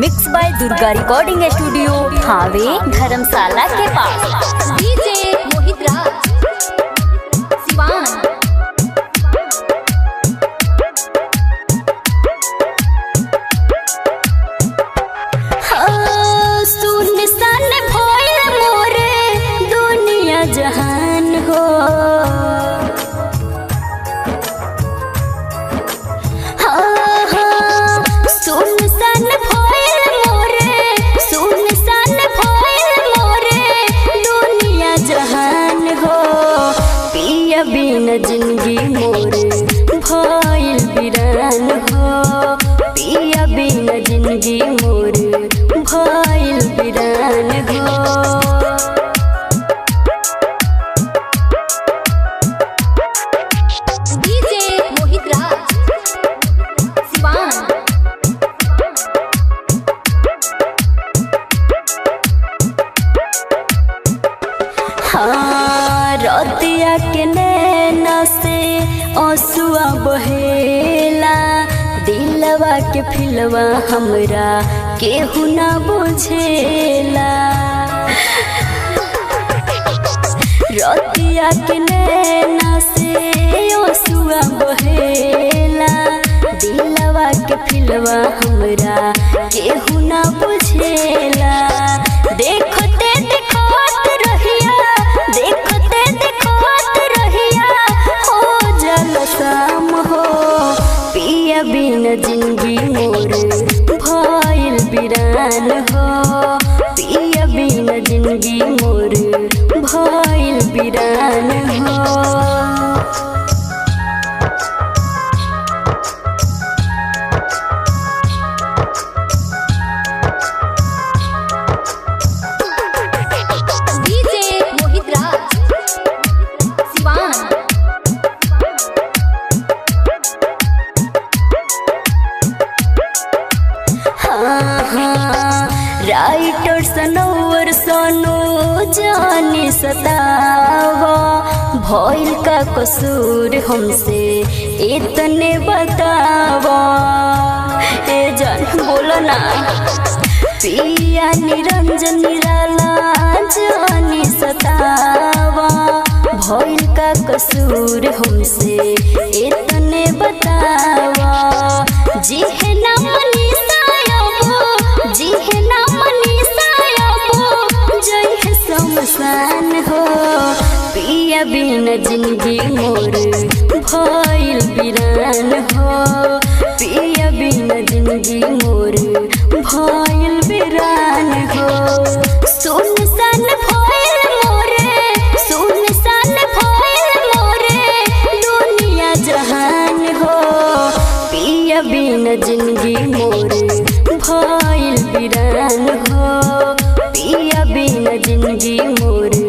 Mix by Durga recording studio हावे धर्मशाला के पास। DJ मोहित राज सिवान। सुनसान भइल मोरे दुनिया जहान हो, सुनसान भइल मोरे दुनिया जहान हो। पिया बिना जिंदगी मोरे भइल वीरान हो, पिया बिना जिंदगी मोरे भइल वीरान हो। डीजे मोहित राज सिवान। हाँ रतिया के नैना से आंसुआ बहेला, दिलवा के फिलवा हमरा केहू ना बुझेला। रतिया के नैना से आंसुआ बहेला, दिलवा के फिलवा हमरा केहू ना बुझेला। देखते देखत रहिया, देखते देखत रहिया हो जल शाम हो। पिया बिना जिंदगी मोरे भइल वीरान हो, पिया बिना जिंदगी मोरे भइल वीरान हो। डीजे मोहित राज सिवान। राइटर सनोवर सोनू जाने सतावा, भइल का कसूर हमसे इतने बतावा। ए जान बोलो ना, पिया निरंजन निराला जाने सतावा, भइल का कसूर हमसे इतने बतावा। जी है ना मनीषा याबो, जी है ना मनीषा याबो, जय है शमशान हो। पिया बिना जिंदगी मोरे भइल वीरान हो, पिया बिना जिंदगी मोरे भइल वीरान हो। सुनसान भइल मोरे, सुनसान भइल मोरे दुनिया जहान हो। पिया बिना जिंदगी मोरे भइल वीरान हो, पिया बिना जिंदगी मोरे